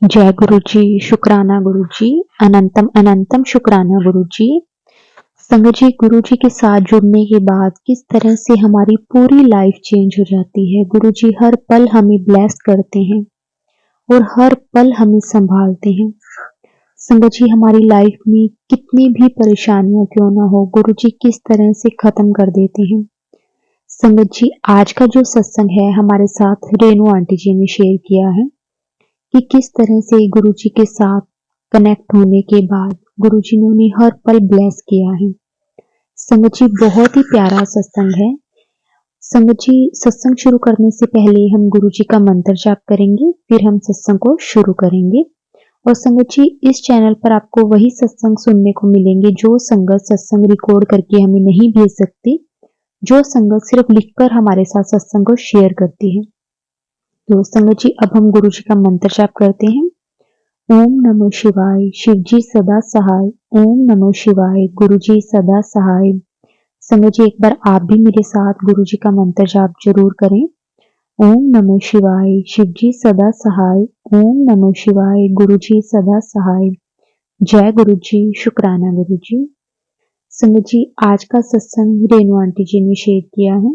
जय गुरु जी, शुक्राना गुरु जी, अनंतम अनंतम शुक्राना गुरु जी। संगत जी, गुरु जी के साथ जुड़ने के बाद किस तरह से हमारी पूरी लाइफ चेंज हो जाती है। गुरु जी हर पल हमें ब्लेस करते हैं और हर पल हमें संभालते हैं। संगत जी, हमारी लाइफ में कितनी भी परेशानियां क्यों ना हो, गुरु जी किस तरह से खत्म कर देते हैं। संगत जी, आज का जो सत्संग है हमारे साथ रेनू आंटी जी ने शेयर किया है कि किस तरह से गुरुजी के साथ कनेक्ट होने के बाद गुरुजी ने उन्हें हर पल ब्लेस किया है। संगत जी, बहुत ही प्यारा सत्संग है। संगत जी, सत्संग शुरू करने से पहले हम गुरुजी का मंत्र जाप करेंगे, फिर हम सत्संग को शुरू करेंगे। और संगत जी, इस चैनल पर आपको वही सत्संग सुनने को मिलेंगे जो संगत सत्संग रिकॉर्ड करके हमें नहीं भेज सकती, जो संगत सिर्फ लिखकर हमारे साथ सत्संग को शेयर करती है। तो संगत जी, अब हम गुरु जी का मंत्र जाप करते हैं। ओम नमो शिवाय, शिव जी सदा सहाय। ओम नमो शिवाय, गुरु जी सदा सहाय। संगत जी, एक बार आप भी मेरे साथ गुरु जी का मंत्र जाप जरूर करें। ओम नमो शिवाय, शिव जी सदा सहाय। ओम नमो शिवाय, गुरु जी सदा सहाय। जय गुरु जी, शुक्राना गुरु जी। संगत जी, आज का सत्संग रेणु आंटी जी ने शेयर किया है।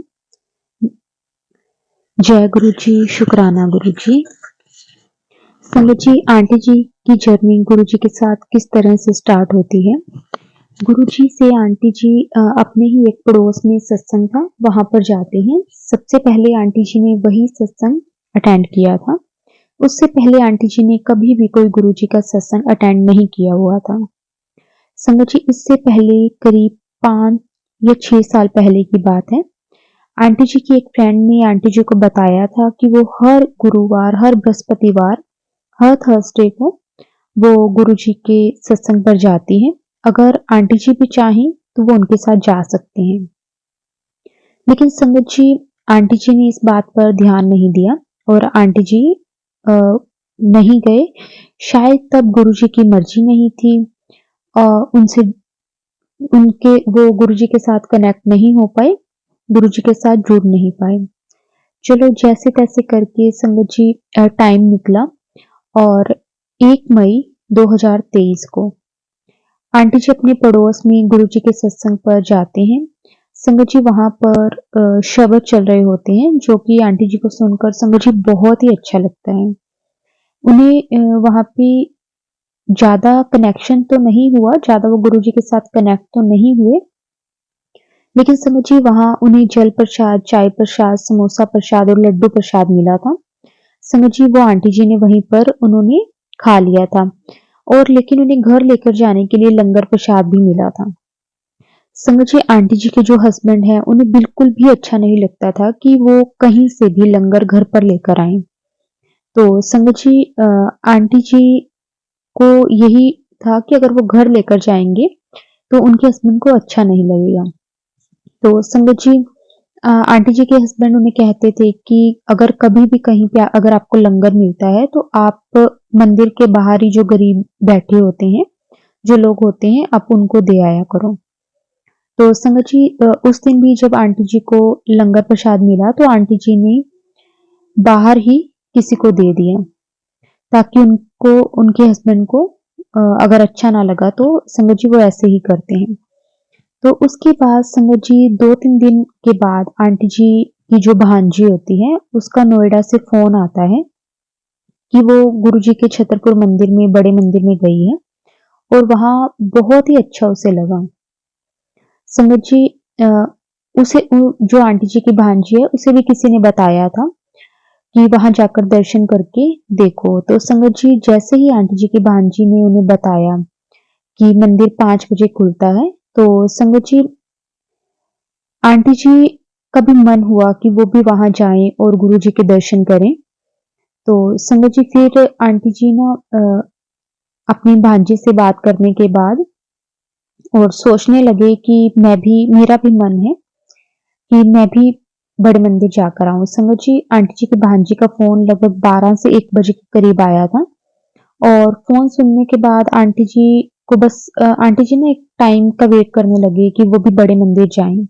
जय गुरु जी, शुक्राना गुरु जी। संगत जी, आंटी जी की जर्नी गुरु जी के साथ किस तरह से स्टार्ट होती है। गुरु जी से आंटी जी अपने ही एक पड़ोस में सत्संग था, वहां पर जाते हैं। सबसे पहले आंटी जी ने वही सत्संग अटेंड किया था। उससे पहले आंटी जी ने कभी भी कोई गुरु जी का सत्संग अटेंड नहीं किया हुआ था। संगत जी, इससे पहले करीब 5 या 6 साल पहले की बात है। आंटी जी की एक फ्रेंड ने आंटी जी को बताया था कि वो हर गुरुवार, हर बृहस्पतिवार, हर थर्सडे को वो गुरु जी के सत्संग पर जाती हैं। अगर आंटी जी भी चाहें तो वो उनके साथ जा सकते हैं। लेकिन संगत जी, आंटी जी ने इस बात पर ध्यान नहीं दिया और आंटी जी अ, नहीं गए। शायद तब गुरु जी की मर्जी नहीं थी। उनसे उनके वो गुरु जी के साथ कनेक्ट नहीं हो पाए, गुरु जी के साथ जुड़ नहीं पाए। चलो, जैसे तैसे करके संगत जी टाइम निकला और 1 मई 2023 को आंटी जी अपने पड़ोस में गुरु जी के सत्संग पर जाते हैं। संगत जी, वहां पर शब्द चल रहे होते हैं जो कि आंटी जी को सुनकर संगत जी बहुत ही अच्छा लगता है। उन्हें वहां पे ज्यादा कनेक्शन तो नहीं हुआ, ज्यादा वो गुरु जी के साथ कनेक्ट तो नहीं हुए, लेकिन संगत जी वहां उन्हें जल प्रसाद, चाय प्रसाद, समोसा प्रसाद और लड्डू प्रसाद मिला था। संगत जी, वो आंटी जी ने वहीं पर उन्होंने खा लिया था और लेकिन उन्हें घर लेकर जाने के लिए लंगर प्रसाद भी मिला था। संगत जी, आंटी जी के जो हस्बैंड हैं उन्हें बिल्कुल भी अच्छा नहीं लगता था कि वो कहीं से भी लंगर घर पर लेकर आए। तो संगत जी, आंटी जी को यही था कि अगर वो घर लेकर जाएंगे तो उनके हस्बैंड को अच्छा नहीं लगेगा। तो संगत जी, आंटी जी के हस्बैंड उन्हें कहते थे कि अगर कभी भी कहीं पे अगर आपको लंगर मिलता है तो आप मंदिर के बाहर ही जो गरीब बैठे होते हैं, जो लोग होते हैं, आप उनको दे आया करो। तो संगत जी, उस दिन भी जब आंटी जी को लंगर प्रसाद मिला तो आंटी जी ने बाहर ही किसी को दे दिया ताकि उनको, उनके हस्बैंड को अगर अच्छा ना लगा तो संगत जी वो ऐसे ही करते हैं। तो उसके बाद संगत जी 2-3 दिन के बाद आंटी जी की जो भांजी होती है उसका नोएडा से फोन आता है कि वो गुरु जी के छतरपुर मंदिर में, बड़े मंदिर में गई है और वहां बहुत ही अच्छा उसे लगा। संगत जी, जो आंटी जी की भांजी है उसे भी किसी ने बताया था कि वहां जाकर दर्शन करके देखो। तो संगत जी, जैसे ही आंटी जी की भांजी ने उन्हें बताया कि मंदिर 5 बजे खुलता है, तो संगत जी, आंटी जी का भी मन हुआ कि वो भी वहां जाएं और गुरु जी के दर्शन करें। तो संगत जी, फिर आंटी जी ना अपनी भांजी से बात करने के बाद और सोचने लगे कि मेरा भी मन है कि मैं भी बड़े मंदिर जाकर आऊं। संगत जी, आंटी जी की भांजी का फोन लगभग 12 से 1 बजे के करीब आया था और फोन सुनने के बाद आंटी जी को बस आंटी जी ना एक टाइम का वेट करने लगे कि वो भी बड़े मंदिर जाएं।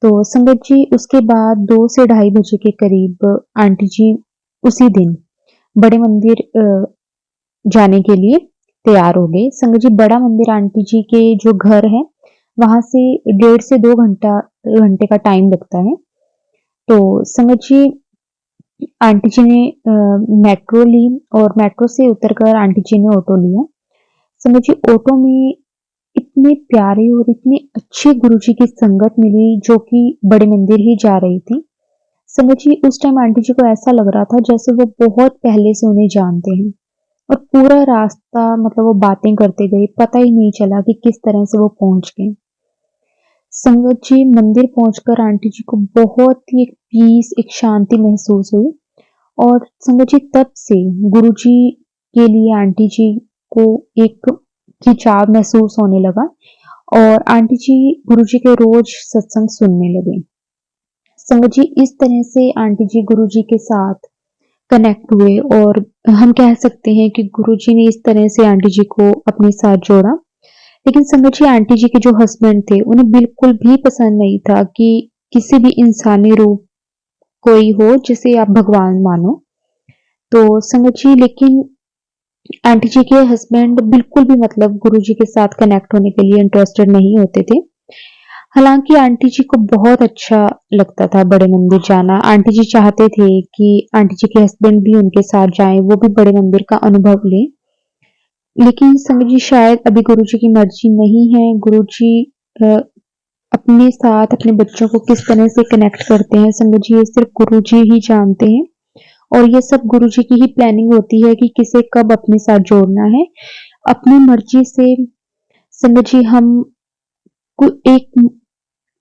तो संगत जी, उसके बाद 2 से 2:30 बजे के करीब आंटी जी उसी दिन बड़े मंदिर जाने के लिए तैयार हो गए। संगत जी बड़ा मंदिर आंटी जी के जो घर है वहां से 1.5 से 2 घंटे का टाइम लगता है। तो संगत जी आंटी जी ने मेट्रो ली और मेट्रो से उतरकर आंटी जी ने ऑटो लिया। संगत जी ऑटो में इतने प्यारे और इतने अच्छे गुरुजी की संगत मिली जो कि बड़े मंदिर ही जा रही थी। संगत जी उस टाइम आंटी जी को ऐसा लग रहा था जैसे वो बहुत पहले से उन्हें जानते हैं और पूरा रास्ता मतलब वो बातें करते गए, पता ही नहीं चला कि किस तरह से वो पहुंच गए। संगत जी मंदिर पहुंचकर आंटी जी को बहुत ही एक पीस, एक शांति महसूस हुई और संगत जी तब से गुरुजी के लिए आंटी जी को एक खिंचाव महसूस होने लगा और आंटी जी गुरुजी के रोज सत्संग सुनने लगे। संगत जी इस तरह से आंटी जी गुरुजी के साथ कनेक्ट हुए और हम कह सकते हैं कि गुरुजी ने इस तरह से आंटी जी को अपने साथ जोड़ा। लेकिन संगत जी आंटी जी के जो हस्बैंड थे उन्हें बिल्कुल भी पसंद नहीं था कि किसी भी इंसानी रूप कोई हो जिसे आप भगवान मानो। तो संगत जी लेकिन आंटी जी के हस्बैंड बिल्कुल भी मतलब गुरुजी के साथ कनेक्ट होने के लिए इंटरेस्टेड नहीं होते थे। हालांकि आंटी जी को बहुत अच्छा लगता था बड़े मंदिर जाना। आंटी जी चाहते थे कि आंटी जी के हस्बैंड भी उनके साथ जाएं, वो भी बड़े मंदिर का अनुभव लें। लेकिन संगत जी शायद अभी गुरुजी की मर्जी नहीं है। गुरुजी अ, अपने साथ अपने बच्चों को किस तरह से कनेक्ट करते हैं संगत जी ये सिर्फ गुरुजी ही जानते हैं और ये सब गुरुजी की ही प्लानिंग होती है कि किसे कब अपने साथ जोड़ना है। अपनी मर्जी से संगत जी हम एक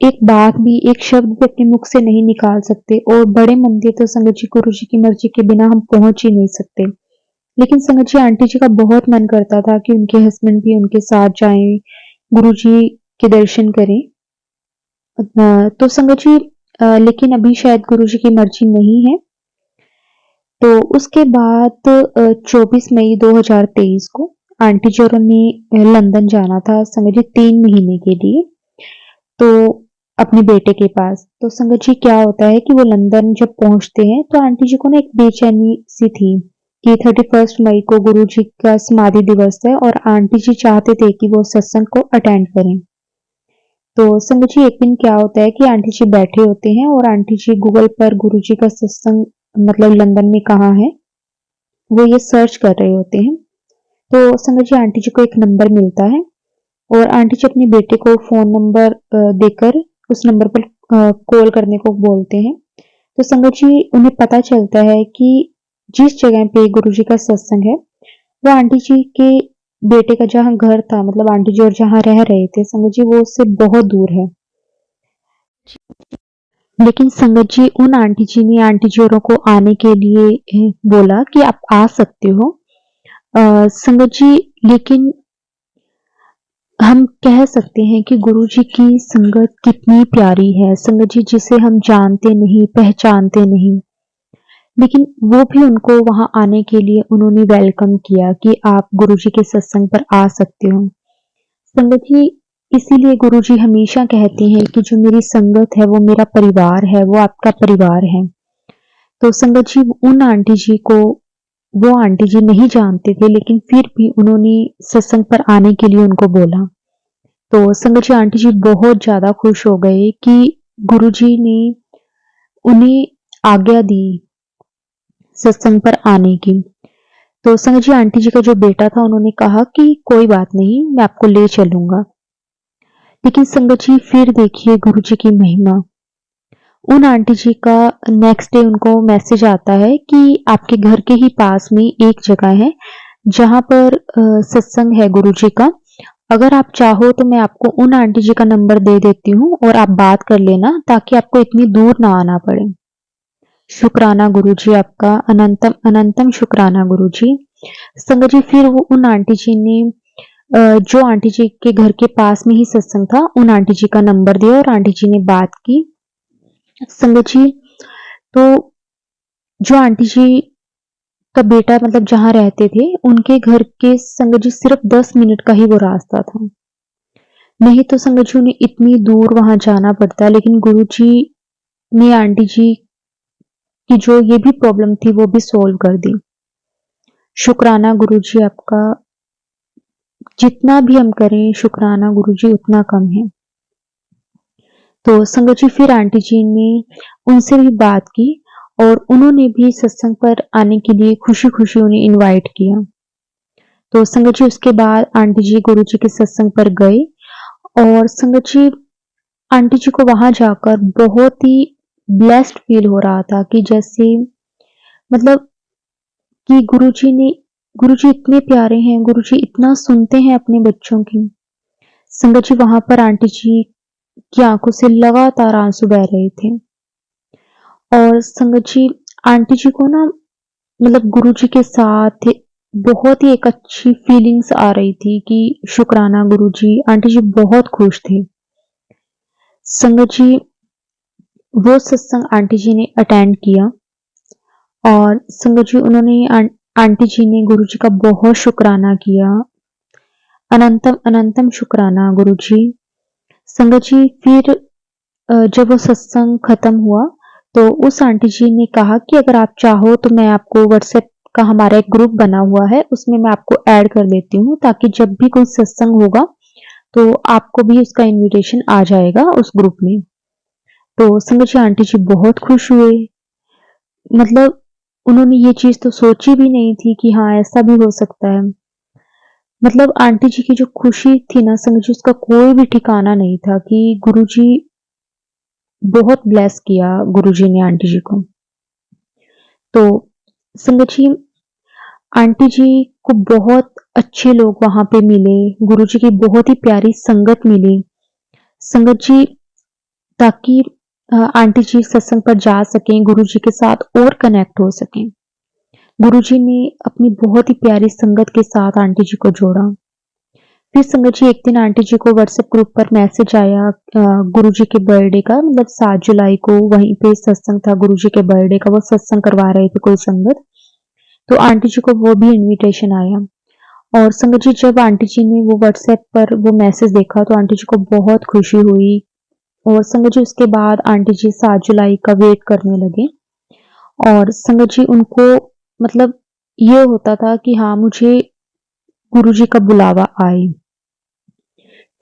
एक बात भी, एक शब्द भी अपने मुख से नहीं निकाल सकते और बड़े मंदिर तो संगत जी गुरुजी की मर्जी के बिना हम पहुंच ही नहीं सकते। लेकिन संगत जी आंटी जी का बहुत मन करता था कि उनके हस्बैंड भी उनके साथ जाएं, गुरुजी के दर्शन करें। तो संगत जी लेकिन अभी शायद गुरुजी की मर्जी नहीं है। तो उसके बाद 24 मई 2023 को आंटी जी और उन्हें लंदन जाना था संगत जी 3 महीने के लिए। तो अपने बेटे के पास। तो संगत जी क्या होता है कि वो लंदन जब पहुंचते हैं तो आंटी जी को ना एक बेचैनी सी थी कि 31 मई को गुरु जी का समाधि दिवस है और आंटी जी चाहते थे कि वो सत्संग को अटेंड करें। तो संगत जी एक दिन क्या होता है कि आंटी जी बैठे होते हैं और आंटी जी गूगल पर गुरु जी का सत्संग मतलब लंदन में कहाँ है वो ये सर्च कर रहे होते हैं। तो संगत जी आंटी जी को एक नंबर मिलता है और आंटी जी अपने बेटे को फोन नंबर देकर उस नंबर पर कॉल करने को बोलते हैं। तो संगत जी उन्हें पता चलता है कि जिस जगह पे गुरुजी का सत्संग है वो आंटी जी के बेटे का जहाँ घर था मतलब आंटी जी और जहाँ रह रहे थे संगत जी वो उससे बहुत दूर है। लेकिन संगत जी उन आंटी जी ने आंटी जी औरों को आने के लिए बोला कि आप आ सकते हो। संगत जी लेकिन हम कह सकते हैं कि गुरुजी की संगत कितनी प्यारी है। संगत जी जिसे हम जानते नहीं, पहचानते नहीं, लेकिन वो भी उनको वहां आने के लिए उन्होंने वेलकम किया कि आप गुरुजी के सत्संग पर आ सकते हो। संगत जी इसीलिए गुरुजी हमेशा कहते हैं कि जो मेरी संगत है वो मेरा परिवार है, वो आपका परिवार है। तो संगत जी उन आंटी जी को वो आंटी जी नहीं जानते थे लेकिन फिर भी उन्होंने सत्संग पर आने के लिए उनको बोला। तो संगत जी आंटी जी बहुत ज्यादा खुश हो गए कि गुरुजी ने उन्हें आज्ञा दी सत्संग पर आने की। तो संगत जी आंटी जी का जो बेटा था उन्होंने कहा कि कोई बात नहीं मैं आपको ले चलूंगा। लेकिन संगत जी फिर देखिए गुरुजी की महिमा। उन आंटी जी का नेक्स्ट डे उनको मैसेज आता है कि आपके घर के ही पास में एक जगह है जहां पर सत्संग है गुरुजी का। अगर आप चाहो तो मैं आपको उन आंटी जी का नंबर दे देती हूँ और आप बात कर लेना ताकि आपको इतनी दूर ना आना पड़े। शुक्राना गुरुजी आपका, अनंतम अनंतम शुक्राना गुरुजी। संगत जी फिर वो उन आंटी जी ने जो आंटी जी के घर के पास में ही सत्संग था उन आंटी जी का नंबर दिया और आंटी जी ने बात की। संगत जी तो जो आंटी जी का बेटा मतलब जहाँ रहते थे उनके घर के संगत जी सिर्फ 10 मिनट का ही वो रास्ता था। नहीं तो संगत जी उन्हें इतनी दूर वहां जाना पड़ता लेकिन गुरु जी ने आंटी जी की जो ये भी प्रॉब्लम थी वो भी सॉल्व कर दी। शुक्राना गुरुजी आपका, जितना भी हम करें शुक्राना गुरुजी उतना कम है। तो संगत जी फिर आंटी जी ने उनसे भी बात की और उन्होंने भी सत्संग पर आने के लिए खुशी-खुशी उन्हें इनवाइट किया। तो संगत जी उसके बाद आंटी जी गुरुजी के सत्संग पर गए और संगत जी आंटी जी को वहां जाकर बहुत ही ब्लेस्ड फील हो रहा था कि जैसे मतलब कि गुरुजी इतने प्यारे हैं, गुरुजी इतना सुनते हैं अपने बच्चों की। संगत जी वहां पर आंटी जी की आंखों से लगातार आंसू बह रहे थे और संगत जी आंटी जी को ना मतलब गुरुजी के साथ बहुत ही एक अच्छी फीलिंग्स आ रही थी कि शुक्राना गुरुजी, आंटी जी बहुत खुश थे। संगत जी वो सत्संग आंटी जी ने अटेंड किया और संगत जी उन्होंने आंटी जी ने गुरुजी का बहुत शुक्राना किया। अनंतम अनंतम शुक्राना गुरुजी। संगत जी फिर जब वो सत्संग खत्म हुआ तो उस आंटी जी ने कहा कि अगर आप चाहो तो मैं आपको व्हाट्सएप का हमारा एक ग्रुप बना हुआ है, उसमें मैं आपको ऐड कर देती हूँ ताकि जब भी कोई सत्संग होगा तो आपको भी उसका इनविटेशन आ जाएगा उस ग्रुप में। तो संगत जी आंटी जी बहुत खुश हुए, मतलब उन्होंने ये चीज तो सोची भी नहीं थी कि हाँ ऐसा भी हो सकता है। मतलब आंटी जी की जो खुशी थी ना संगत जी उसका कोई भी ठिकाना नहीं था कि गुरुजी बहुत ब्लेस किया गुरुजी ने आंटी जी को। तो संगत जी आंटी जी को बहुत अच्छे लोग वहां पे मिले, गुरुजी की बहुत ही प्यारी संगत मिली। संगत जी ताकि आंटी जी सत्संग पर जा सकें, गुरुजी के साथ और कनेक्ट हो सकें। गुरुजी ने अपनी बहुत ही प्यारी संगत के साथ आंटी जी को जोड़ा। फिर संगत जी एक दिन आंटी जी को व्हाट्सएप ग्रुप पर मैसेज आया गुरुजी के बर्थडे का, मतलब 7 जुलाई को वहीं पे सत्संग था गुरुजी के बर्थडे का, वो सत्संग करवा रहे थे कोई संगत। तो आंटी जी को वो भी इनविटेशन आया और संगत जी जब आंटी जी ने वो व्हाट्सएप पर वो मैसेज देखा तो आंटी जी को बहुत खुशी हुई और संगत जी उसके बाद आंटी जी 7 जुलाई का वेट करने लगे और संगत जी उनको मतलब ये होता था कि हाँ मुझे गुरुजी का बुलावा आए।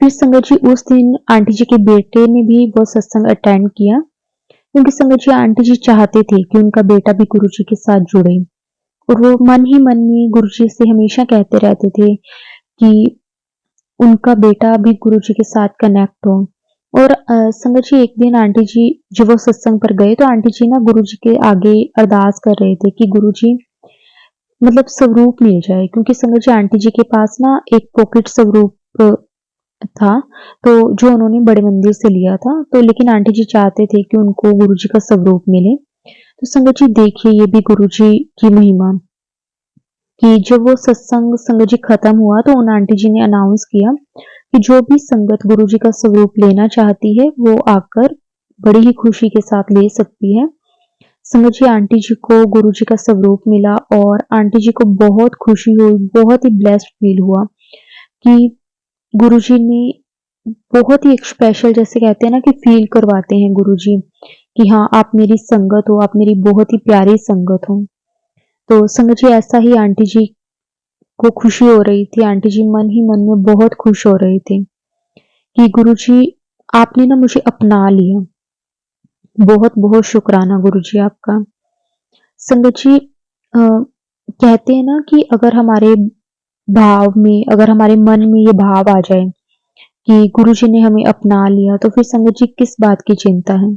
फिर संगत जी उस दिन आंटी जी के बेटे ने भी वो सत्संग अटेंड किया क्योंकि संगत जी आंटी जी चाहते थे कि उनका बेटा भी गुरुजी के साथ जुड़े और वो मन ही मन में गुरुजी से हमेशा कहते रहते थे कि उनका बेटा भी गुरुजी के साथ कनेक्ट हो। और संगत जी एक दिन आंटी जी जब वो सत्संग पर गए तो आंटी जी ना गुरुजी के आगे अरदास कर रहे थे कि गुरुजी मतलब स्वरूप मिल जाए, क्योंकि संगत जी आंटी जी के पास ना एक पॉकेट स्वरूप था, तो जो उन्होंने बड़े मंदिर से लिया था, तो लेकिन आंटी जी चाहते थे कि उनको गुरुजी का स्वरूप मिले। तो संगत जी देखिए ये भी गुरुजी की महिमा कि जब वो सत्संग संगत जी खत्म हुआ तो उन आंटी जी ने अनाउंस किया कि जो भी संगत गुरुजी का स्वरूप लेना चाहती है वो आकर बड़ी ही खुशी के साथ ले सकती है। संगत जी आंटी जी को गुरुजी का स्वरूप मिला और आंटी जी को बहुत खुशी हुई, बहुत ही ब्लेस्ड फील हुआ कि गुरुजी ने बहुत ही एक स्पेशल जैसे कहते हैं ना कि फील करवाते हैं गुरुजी कि हाँ आप मेरी संगत हो, आप मेरी बहुत ही प्यारी संगत हो। तो संगत जी ऐसा ही आंटी जी को खुशी हो रही थी, आंटी जी मन ही मन में बहुत खुश हो रहे थे कि गुरुजी आपने ना मुझे अपना लिया, बहुत बहुत शुक्राना गुरुजी आपका। संगत जी कहते हैं ना कि अगर हमारे भाव में, अगर हमारे मन में ये भाव आ जाए कि गुरुजी ने हमें अपना लिया तो फिर संगत जी किस बात की चिंता है।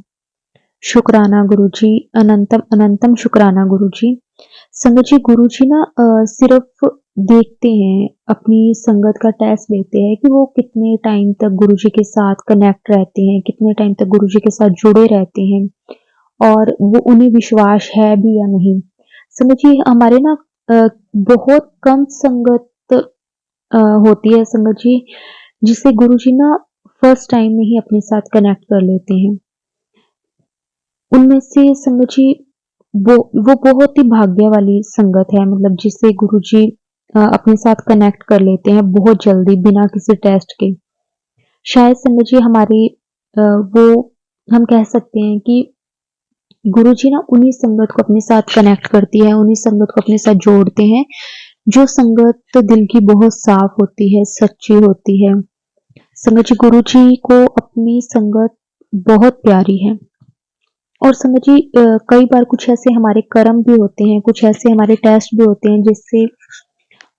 शुक्राना गुरुजी, अनंतम अनंतम शुक्राना गुरुजी। संगत जी गुरुजी ना सिर्फ देखते हैं, अपनी संगत का टेस्ट लेते हैं कि वो कितने टाइम तक गुरुजी के साथ कनेक्ट रहते हैं, कितने टाइम तक गुरुजी के साथ जुड़े रहते हैं और वो उन्हें विश्वास है भी या नहीं। संगत जी हमारे ना बहुत कम संगत होती है संगत जी जिसे गुरुजी ना फर्स्ट टाइम में ही अपने साथ कनेक्ट कर लेते हैं। उनमें से संगत जी वो बहुत ही भाग्य वाली संगत है, मतलब जिसे गुरुजी अपने साथ कनेक्ट कर लेते हैं बहुत जल्दी बिना किसी टेस्ट के। शायद संगत जी हमारी वो हम कह सकते हैं कि गुरुजी ना उन्हीं संगत को अपने साथ कनेक्ट करती है, उन्हीं संगत को अपने साथ जोड़ते हैं जो संगत तो दिल की बहुत साफ होती है, सच्ची होती है। संगत जी, गुरु जी को अपनी संगत बहुत प्यारी है। और संगत जी, कई बार कुछ ऐसे हमारे कर्म भी होते हैं, कुछ ऐसे हमारे टेस्ट भी होते हैं जिससे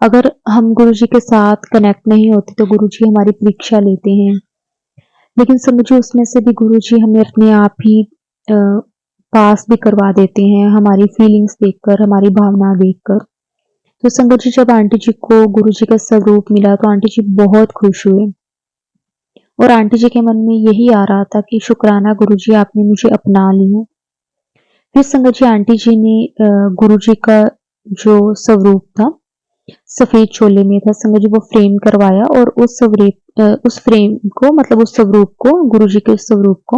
अगर हम गुरु जी के साथ कनेक्ट नहीं होते तो गुरु जी हमारी परीक्षा लेते हैं। लेकिन संगत जी, उसमें से भी गुरु जी हमें अपने आप ही अ, पास भी करवा देते हैं, हमारी फीलिंग्स देखकर, हमारी भावना देखकर। तो संगत जी, जब आंटी जी को गुरु जी का स्वरूप मिला तो आंटी जी बहुत खुश हुए। और आंटी जी के मन में यही आ रहा था कि शुक्राना गुरु जी, आपने मुझे अपना लिया। फिर संगत जी, आंटी जी ने गुरु जी का जो स्वरूप था सफेद चोले में था, संगत जी वो फ्रेम करवाया और उस फ्रेम को, मतलब उस स्वरूप को, गुरु जी के उस स्वरूप को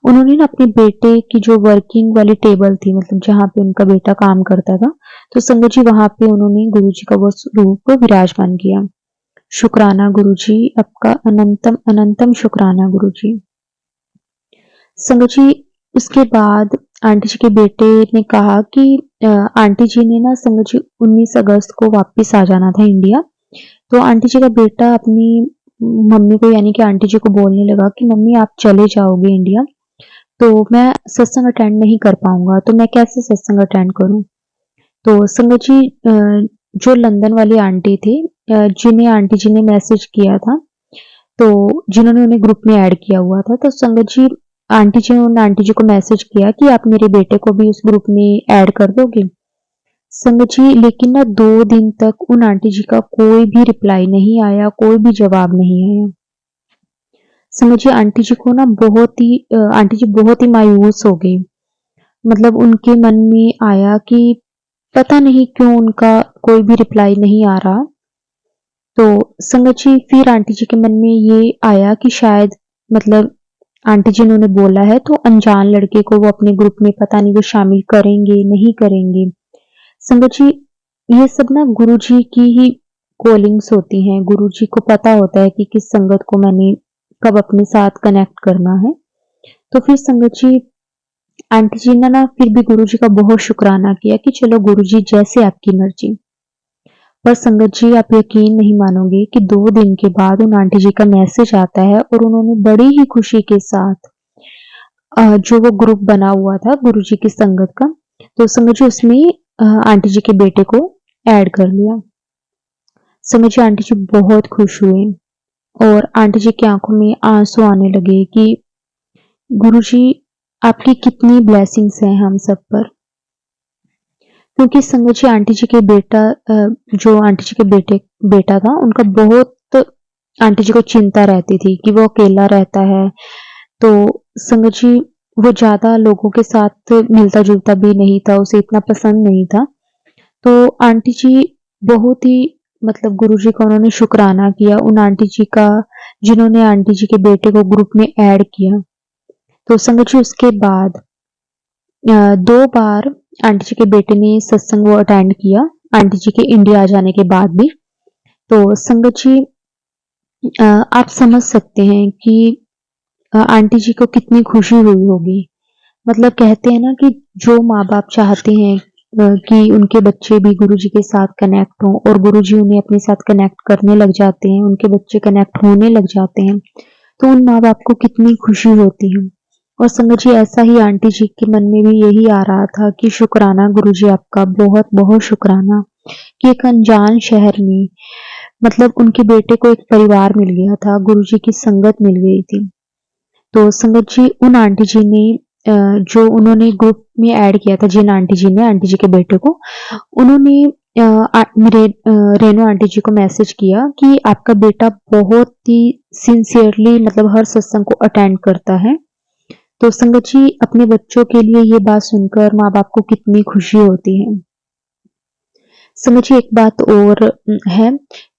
उन्होंने ना अपने बेटे की जो वर्किंग वाली टेबल थी, मतलब जहाँ पे उनका बेटा काम करता था, तो संगत जी वहां पे उन्होंने गुरु जी का वो स्वरूप विराजमान किया। शुक्राना गुरु जी, आपका अनंतम अनंतम शुक्राना गुरु जी। संगत जी, उसके बाद आंटी जी के बेटे ने कहा कि आंटी जी ने ना संगत जी 19 अगस्त को वापस आ जाना था इंडिया। तो आंटी जी का बेटा अपनी मम्मी को, यानी कि आंटी जी को बोलने लगा कि मम्मी आप चले जाओगे इंडिया तो मैं सत्संग अटेंड नहीं कर पाऊंगा, तो मैं कैसे सत्संग अटेंड करूं। तो संगत जी, जो लंदन वाली आंटी थी, जिन्हें आंटी जी ने मैसेज किया था, तो जिन्होंने उन्हें ग्रुप में ऐड किया हुआ था, तो संगत जी, आंटी जी ने उन आंटी जी को मैसेज किया कि आप मेरे बेटे को भी उस ग्रुप में ऐड कर दोगे। संगत जी, लेकिन ना 2 दिन तक उन आंटी जी का कोई भी रिप्लाई नहीं आया, कोई भी जवाब नहीं आया। संगत जी, आंटी जी बहुत ही मायूस हो गई। मतलब उनके मन में आया कि पता नहीं क्यों उनका कोई भी रिप्लाई नहीं आ रहा। तो संगत जी, फिर आंटी जी के मन में ये आया कि शायद, मतलब आंटी जी ने उन्हें बोला है तो अनजान लड़के को वो अपने ग्रुप में पता नहीं वो शामिल करेंगे, नहीं करेंगे। संगत जी, ये सब ना गुरु जी की ही कॉलिंग्स होती हैं। गुरु जी को पता होता है कि किस संगत को मैंने कब अपने साथ कनेक्ट करना है। तो फिर संगत जी, आंटी जी ने ना फिर भी गुरु जी का बहुत शुक्राना किया कि चलो गुरु जी, जैसे आपकी मर्जी। पर संगत जी, आप यकीन नहीं मानोगे कि 2 दिन के बाद उन आंटी जी का मैसेज आता है और उन्होंने बड़ी ही खुशी के साथ जो वो ग्रुप बना हुआ था गुरु जी की संगत का, तो संगत जी उसमें आंटी जी के बेटे को ऐड कर लिया। संगत जी, आंटी जी बहुत खुश हुए और आंटी जी की आंखों में आंसू आने लगे कि गुरु जी, आपकी कितनी ब्लेसिंग्स हैं हम सब पर। क्योंकि संगत जी, आंटी जी के जो आंटी जी के बेटा था, उनका बहुत आंटी जी को चिंता रहती थी कि वो अकेला रहता है। तो संगत जी, वो ज्यादा लोगों के साथ मिलता जुलता भी नहीं था, उसे इतना पसंद नहीं था। तो आंटी जी बहुत ही, मतलब गुरु जी का उन्होंने शुक्राना किया उन आंटी जी का, जिन्होंने आंटी जी के बेटे को ग्रुप में ऐड किया। तो संगत जी, उसके बाद 2 बार आंटी जी के बेटे ने सत्संग वो अटेंड किया, आंटी जी के इंडिया आ जाने के बाद भी। तो संगत जी, आप समझ सकते हैं कि आंटी जी को कितनी खुशी हुई होगी। मतलब कहते हैं ना कि जो माँ-बाप चाहते हैं कि उनके बच्चे भी गुरु जी के साथ कनेक्ट हों और गुरु जी उन्हें अपने साथ कनेक्ट करने लग जाते हैं, उनके बच्चे कनेक्ट होने लग जाते हैं, तो उन माँ-बाप को कितनी खुशी होती है। और संगत जी, ऐसा ही आंटी जी के मन में भी यही आ रहा था कि शुक्राना गुरु जी, आपका बहुत-बहुत शुक्राना कि एक अनजान शहर में, मतलब उनके बेटे को एक परिवार मिल गया था, गुरु जी की संगत मिल गई थी। तो संगत जी, उन आंटी जी ने जो उन्होंने ग्रुप में ऐड किया था, जिन आंटी जी ने आंटी जी के बेटे को, उन्होंने मेरे रेनू आंटी जी को मैसेज किया कि आपका बेटा बहुत ही सिंसियरली, मतलब हर सत्संग को अटेंड करता है। तो संगत जी, अपने बच्चों के लिए ये बात सुनकर माँ बाप को कितनी खुशी होती है। संगत जी, एक बात और है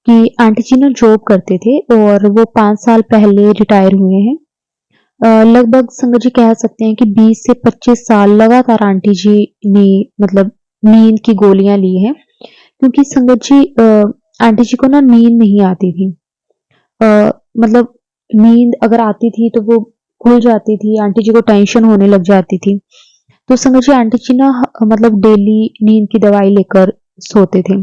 कि आंटी जी ना जॉब करते थे और वो 5 साल पहले रिटायर हुए हैं। लगभग संगत जी कह सकते हैं कि 20 से 25 साल लगातार आंटी जी ने, मतलब नींद की गोलियां ली हैं, क्योंकि संगत जी, आंटी जी को ना नींद नहीं आती थी। मतलब नींद अगर आती थी तो वो खुल जाती थी, आंटी जी को टेंशन होने लग जाती थी। तो समझिए आंटी जी ना मतलब डेली नींद की दवाई लेकर सोते थे।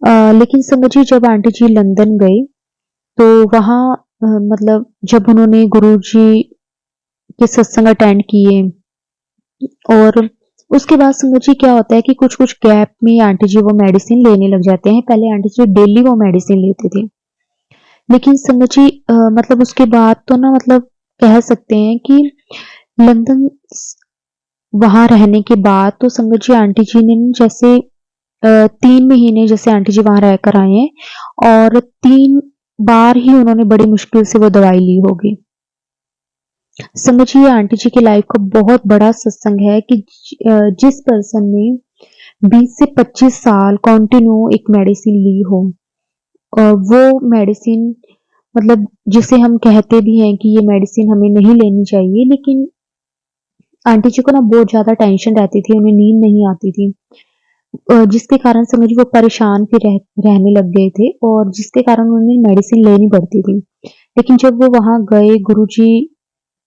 लेकिन संगत जी जब आंटी जी लंदन गए तो वहाँ मतलब जब उन्होंने गुरुजी के सत्संग अटेंड किए और उसके बाद संगत जी क्या होता है कि कुछ-कुछ गैप में आंटी जी वो मेडिसिन लेने लग जाते हैं। पहले आंटी जी डेली वो मेडिसिन लेते थे। लेकिन संगत जी मतलब उसके बाद तो ना मतलब कह सकते हैं कि लंदन वहाँ रहने के बाद तो संगत जी आंटी जी ने जैसे 3 महीने जैसे आंटी जी वहाँ रहकर आए हैं और 3 बार ही उन्होंने बड़ी मुश्किल से वो दवाई ली होगी। समझिए आंटी जी की लाइफ का बहुत बड़ा सत्संग है कि जिस पर्सन ने 20 से 25 साल कंटिन्यू एक मेडिसिन ली हो वो मेडिसिन मतलब जिसे हम कहते भी हैं कि ये मेडिसिन हमें नहीं लेनी चाहिए लेकिन आंटी जी को ना बहुत ज़्यादा टेंशन रहती थी, उन्हें नींद नहीं आती थी। जिसके कारण समझिए वो परेशान भी रहने लग गए थे और जिसके कारण उन्हें मेडिसिन लेनी पड़ती थी। लेकिन जब वो वहाँ गए गुरुजी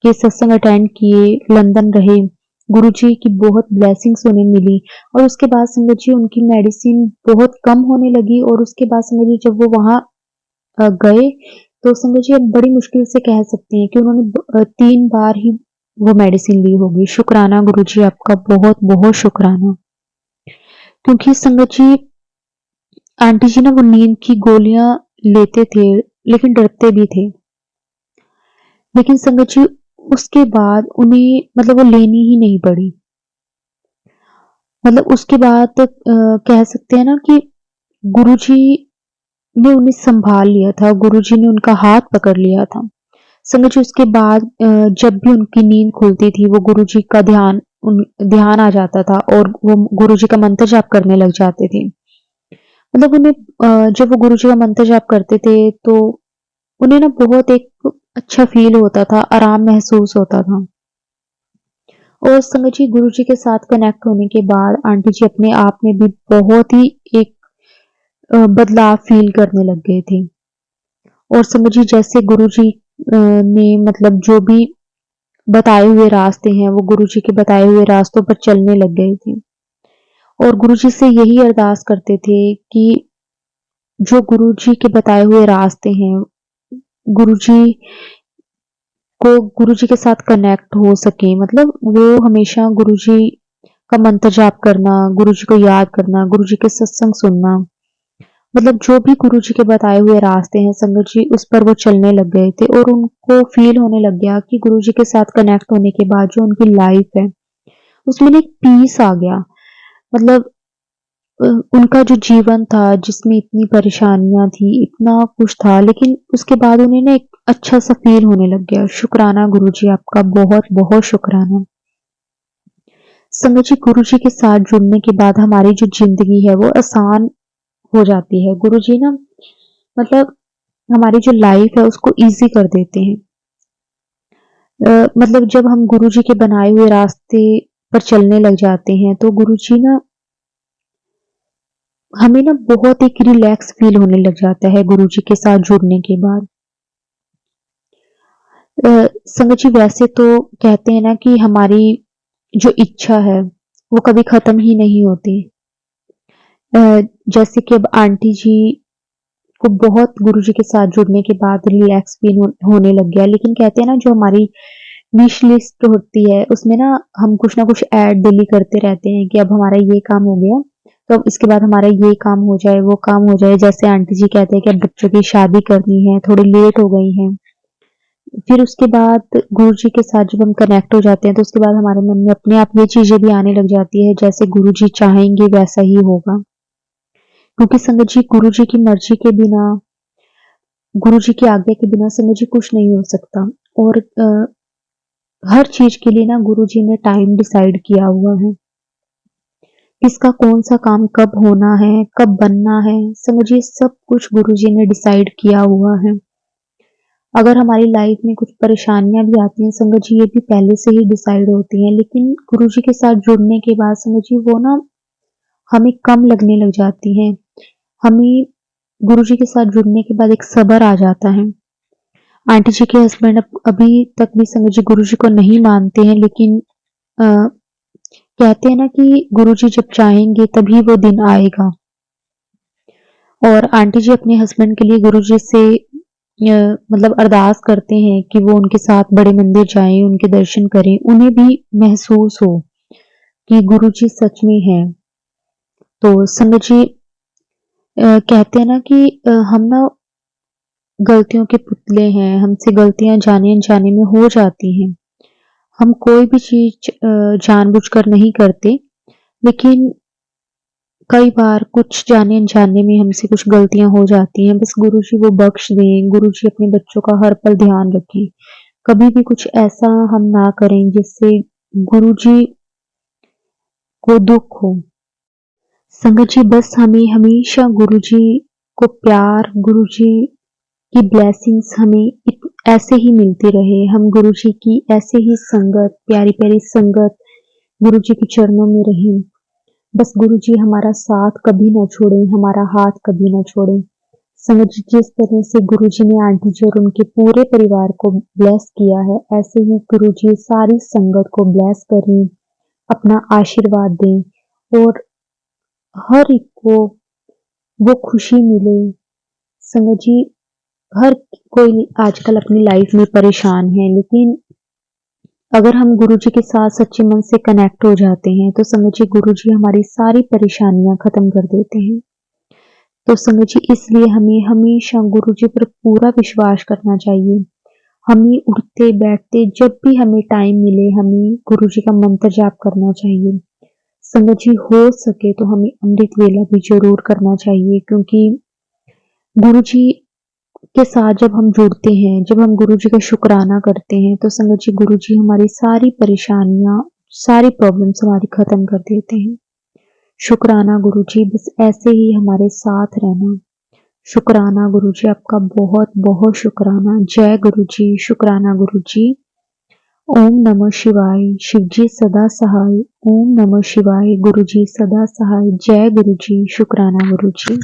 के सत्संग अटेंड किए, लंदन रहे, गुरुजी की बहुत ब्लेसिंग्स उन्हें मिली और उसके बाद संगत जी उनकी मेडिसिन बहुत कम होने लगी और उसके बाद संगत जी जब वो वहाँ गए तो संगत जी अब बड़ी मुश्किल से कह सकते हैं कि उन्होंने 3 बार ही वो मेडिसिन ली होगी। शुक्राना गुरुजी आपका बहुत-बहुत शुक्राना। क्योंकि संगत जी आंटी जी ना वो नींद की गोलियाँ लेते थे, लेकिन डरते भी थे। लेकिन संगत जी उसके बाद उन्हें मतलब वो लेनी ही नहीं पड़ी। मतलब उसके बाद कह सकते हैं ना कि गुरुजी ने उन्हें सँभाल लिया था, गुरुजी ने उनका हाथ पकड़ लिया था। संगत जी उसके बाद जब भी उनकी नींद खुलती थी, वो गुरुजी का ध्यान आ जाता था और वो गुरुजी का मंत्र जाप करने लग जाते थे। मतलब उन्हें जब वो गुरुजी का मंत्र जाप करते थे, तो उन्हें ना बहुत एक अच्छा फ़ील होता था, आराम महसूस होता था। और संगत जी गुरुजी के साथ कनेक्ट होने के बाद आंटी जी अपने आप में भी बहुत ही एक बदलाव फ़ील करने लग गए थे। और संगत जी जैसे गुरुजी ने मतलब जो भी बताए हुए रास्ते हैं, वो गुरुजी के बताए हुए रास्तों पर चलने लग गए थे। और गुरुजी से यही अरदास करते थे कि जो गुरुजी के बताए हुए रास्ते हैं, गुरुजी को गुरुजी के साथ कनेक्ट हो सके मतलब वो हमेशा गुरुजी का मंत्र जाप करना, गुरुजी को याद करना, गुरुजी के सत्संग सुनना, मतलब जो भी गुरुजी के बताए हुए रास्ते हैं संगत जी उस पर वो चलने लग गए थे और उनको फ़ील होने लग गया कि गुरुजी के साथ कनेक्ट होने के बाद जो उनकी लाइफ़ है, उसमें ना एक पीस आ गया। मतलब उनका जो जीवन था जिसमें इतनी परेशानियाँ थी, इतना कुछ था लेकिन उसके बाद उन्हें ना एक अच्छा-सा फ़ील होने लग गया। शुक्राना गुरुजी आपका बहुत-बहुत शुक्राना। संगत जी गुरुजी के साथ जुड़ने के बाद हमारी जो ज़िंदगी है वो आसान हो जाती है। गुरुजी ना मतलब हमारी जो लाइफ़ है उसको ईज़ी कर देते हैं। मतलब जब हम गुरुजी के बनाए हुए रास्ते पर चलने लग जाते हैं तो गुरुजी ना हमें ना बहुत एक रिलैक्स फ़ील होने लग जाता है गुरुजी के साथ जुड़ने के बाद। संगत जी वैसे तो कहते हैं ना कि हमारी जो इच्छा है, वो कभी ख़त्म ही नहीं होती। अ, जैसे कि अब आंटी जी को बहुत गुरुजी के साथ जुड़ने के बाद रिलैक्स फ़ील होने लग गया। लेकिन कहते हैं ना जो हमारी विश लिस्ट होती है, उसमें ना हम कुछ ना कुछ ऐड डेली करते रहते हैं कि अब हमारा ये काम हो गया, तो अब इसके बाद हमारा ये काम हो जाए, वो काम हो जाए। जैसे आंटी जी कहते हैं कि अब बच्चों की शादी करनी है, थोड़ी लेट हो गई हैं। फिर उसके बाद गुरुजी के साथ जब हम कनेक्ट हो जाते हैं, तो उसके बाद हमारे मन में अपने आप ये चीज़ें भी आने लग जाती है, जैसे गुरुजी चाहेंगे वैसा ही होगा। क्योंकि संगत जी गुरुजी की मर्ज़ी के बिना, गुरुजी की आज्ञा के बिना संगत जी कुछ नहीं हो सकता और हर चीज़ के लिए ना गुरुजी ने टाइम डिसाइड किया हुआ है। किसका कौन-सा काम कब होना है, कब बनना है, समझिए सब कुछ गुरुजी ने डिसाइड किया हुआ है। अगर हमारी लाइफ में कुछ परेशानियाँ भी आती हैं संगत जी ये भी पहले से ही डिसाइड होती हैं, लेकिन गुरुजी के साथ जुड़ने के बाद संगत जी वो ना हमें कम लगने लग जाती हैं। हमें गुरुजी के साथ जुड़ने के बाद एक सब्र आ जाता है। आंटी जी के हस्बैंड अभी तक भी संगत जी गुरुजी को नहीं मानते हैं लेकिन अ, कहते हैं ना कि गुरुजी जब चाहेंगे तभी वो दिन आएगा। और आंटी जी अपने हस्बैंड के लिए गुरुजी से मतलब अरदास करते हैं कि वो उनके साथ बड़े मंदिर जाएं, उनके दर्शन करें, उन्हें भी महसूस हो कि गुरुजी सच में हैं। तो संगत जी कहते हैं ना कि हम ना गलतियों के पुतले हैं, हमसे गलतियां जाने अनजाने में हो जाती हैं। हम कोई भी चीज जानबूझकर नहीं करते, लेकिन कई बार कुछ जाने अनजाने में हमसे कुछ गलतियां हो जाती हैं। बस गुरुजी वो बख्श दें, गुरुजी अपने बच्चों का हर पल ध्यान रखें। कभी भी कुछ ऐसा हम ना करें जिससे गुरुजी को दुख हो। संगत जी बस हमें हमेशा गुरुजी को प्यार, गुरुजी की ब्लेसिंग्स हमें ऐसे ही मिलती रहे। हम गुरुजी की ऐसे ही संगत, प्यारी प्यारी संगत गुरुजी के चरणों में रहें। बस गुरुजी हमारा साथ कभी ना छोड़ें, हमारा हाथ कभी ना छोड़ें। संगत जी जिस तरह से गुरुजी ने आंटी जी और उनके पूरे परिवार को ब्लेस किया है, ऐसे ही गुरुजी सारी संगत को ब्लेस करें, अपना आशीर्वाद दें और हर एक को वो खुशी मिले। संगत जी हर कोई आजकल अपनी लाइफ में परेशान है, लेकिन अगर हम गुरुजी के साथ सच्चे मन से कनेक्ट हो जाते हैं तो संगत जी गुरुजी हमारी सारी परेशानियां खत्म कर देते हैं। तो संगत जी इसलिए हमें हमेशा गुरुजी पर पूरा विश्वास करना चाहिए। हमें उठते बैठते जब भी हमें टाइम मिले हमें गुरुजी का मंत्र जाप करना चाहिए। संगत जी हो सके तो हमें अमृत वेला भी जरूर करना चाहिए, क्योंकि गुरुजी के साथ जब हम जुड़ते हैं, जब हम गुरुजी का शुक्राना करते हैं तो संगत जी गुरुजी हमारी सारी परेशानियां, सारी प्रॉब्लम्स हमारी खत्म कर देते हैं। शुक्राना गुरुजी, बस ऐसे ही हमारे साथ रहना। शुक्राना गुरुजी, आपका बहुत बहुत शुक्राना। जय गुरुजी, शुक्राना गुरुजी। ओम नमः शिवाय। शिवजी सदा सहाय। ओम नमः शिवाय। गुरुजी सदा सहाय। जय गुरुजी, शुक्राना गुरुजी।